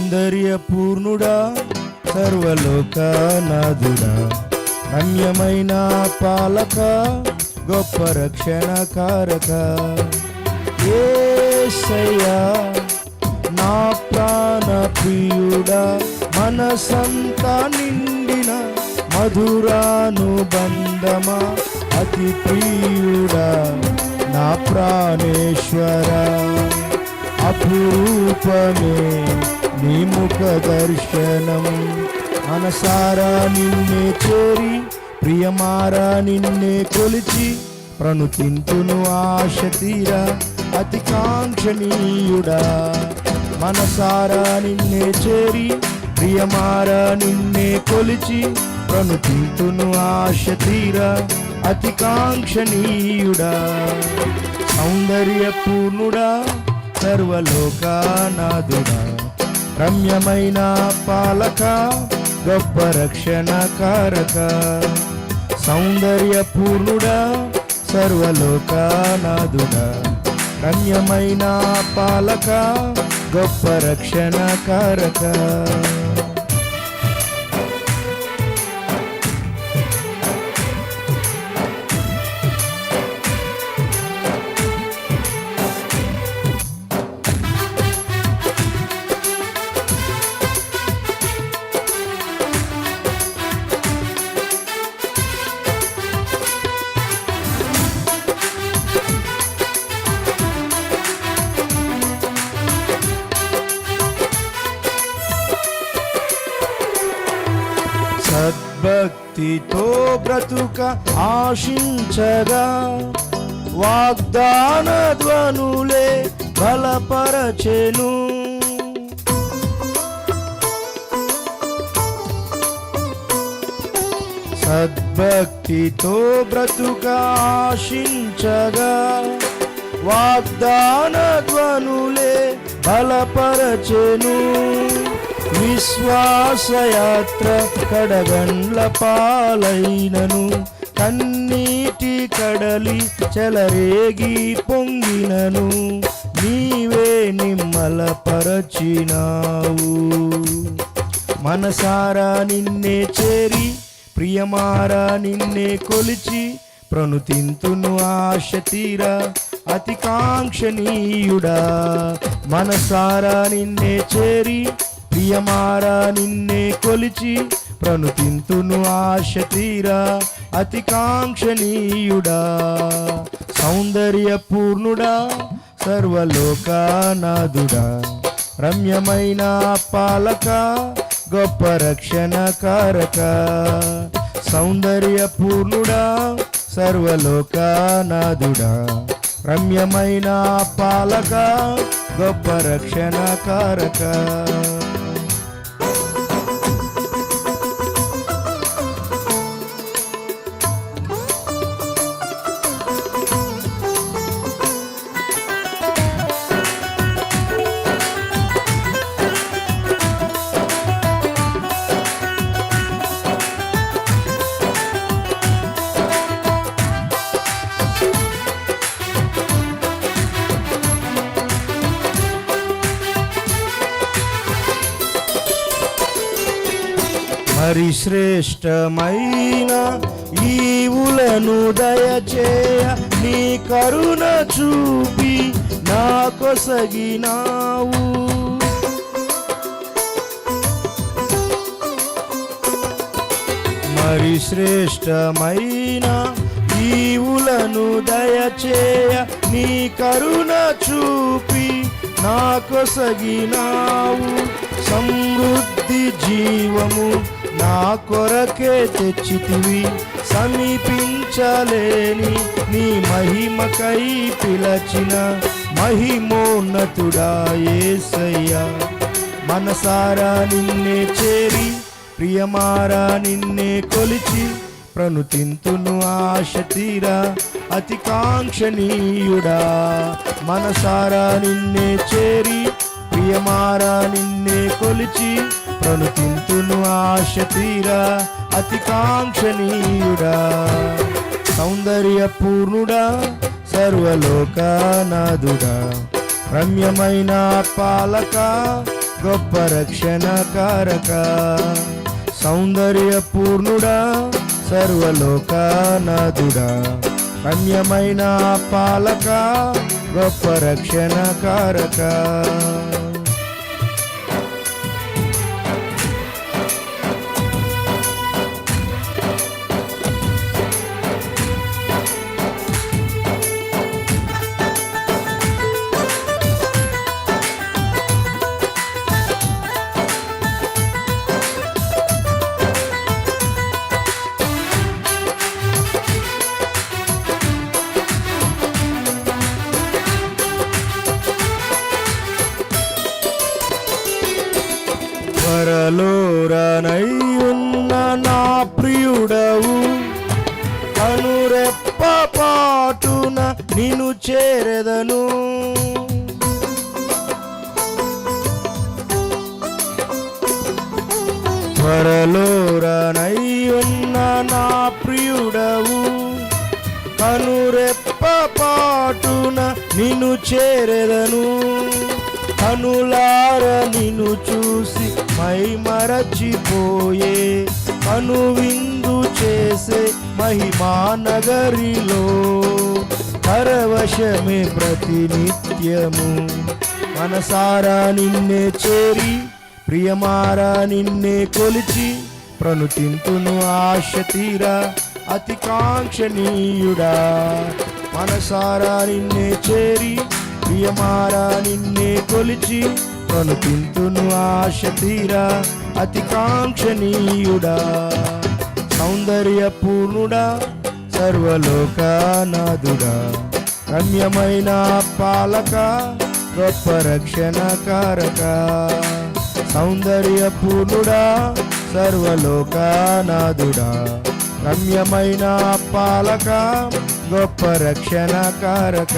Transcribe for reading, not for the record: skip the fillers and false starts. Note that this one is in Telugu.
సౌందర్యపూర్ణుడా సర్వలోకనాథుడా రమ్యమైన పాలక గొప్ప రక్షణ కారక యేసయ్యా నా ప్రాణ ప్రియుడా మనసంతా నిండిన మధురానుబంధమా అతి ప్రియుడా నా ప్రాణేశ్వర అపురూపమే నీ ముఖ దర్శనం మనసారా నిన్నే చేరి ప్రియమారా నిన్నే కొలిచి ప్రణుతింతును ఆశ తీరా అతి కాంక్షణీయుడా మనసారా నిన్నే చేరి ప్రియమారా నిన్నే కొలిచి ప్రణుతింతును ఆశ తీరా అతి కాంక్షణీయుడా సౌందర్యపూర్ణుడా సర్వలోకనాథుడా రమ్యమైన పాలక గొప్ప రక్షణ కారక సౌందర్యపూర్ణుడా సర్వలోకనాథుడా రమ్యమైన పాలక గొప్ప రక్షణ కారక సద్భక్తితో బ్రతుక ఆశించగా వాగ్దాన ధ్వనులే బలపరచెను సద్భక్తితో బ్రతుక ఆశించగా వాగ్దాన ధ్వనులే బలపరచెను విశ్వాసయాత్ర కడగండ్ల పాలైనను కన్నీటి కడలి చెలరేగి పొంగినను నీవే నిమ్మలపరచినావు మనసారా నిన్నే చేరి ప్రియమారా నిన్నే కొలిచి ప్రణుతింతును ఆశ తీరా అతి కాంక్షణీయుడా మనసారా నిన్నే చేరి ప్రియమారా నిన్నే కొలిచి ప్రణుతింతును ఆశ తీరా అతి కాంక్షణీయుడా సౌందర్యపూర్ణుడా సర్వలోకనాథుడా రమ్యమైన పాలక గొప్ప రక్షణ కారక సౌందర్యపూర్ణుడా సర్వలోకనాథుడా రమ్యమైన పాలక గొప్ప రక్షణ కారక మరి శ్రేష్టమైన ఈవులను దయచేయ నీ కరుణ చూపి నా కొసగినావు మరి శ్రేష్టమైన ఈవులను దయచేయ నీ కరుణ చూపి నా కొసగినావు సమృద్ధి జీవము నా కొరకే తెచ్చితివి సమీపించలేని నీ మహిమకై పిలచిన మహిమోన్నతుడా యేసయ్యా మనసారా నిన్నే చేరి ప్రియమారా నిన్నే కొలిచి ప్రణుతింతును ఆశ తీరా అతి కాంక్షణీయుడా. మనసారా నిన్నే చేరి ప్రియమారా నిన్నే కొలిచి ప్రణుతింతును ఆశ తీరా అతి కాంక్షణీయుడా. సౌందర్య పూర్ణుడా సర్వలోకనాథుడా, రమ్యమైన పాలక గొప్ప రక్షణ కారక. సౌందర్య పూర్ణుడా సర్వలోకనాథుడా, రమ్యమైన పాలక గొప్ప రక్షణ కారక. పరలోరనయ్యున్న నా ప్రియుడవు, కనురెప్ప పాటున నిన్ను చేరెదను. పరలోరనయ్యున్న నా ప్రియుడవు, కనురెప్ప పాటున నిన్ను చేరెదను. కనులార నిన్ను చూసి మై మరచిపోయే, కనువిందు చేసే మహిమా నగరిలో పరవశమే ప్రతినిత్యము. మనసారా నిన్నే చేరి ప్రియమారా నిన్నే కొలిచి ప్రణుతింతును ఆశ తీరా అతి కాంక్షణీయుడా. మనసారా నిన్నే చేరి ప్రియమారా నిన్నే కొలిచి ప్రణుతింతును ఆశ తీరా అతి కాంక్షణీయుడా. సౌందర్య పూర్ణుడా సర్వలోకనాథుడా, రమ్యమైన పాలక గొప్ప రక్షణ కారక. సౌందర్య పూర్ణుడా సర్వలోకనాథుడా, రమ్యమైన పాలక గొప్ప రక్షణ కారక.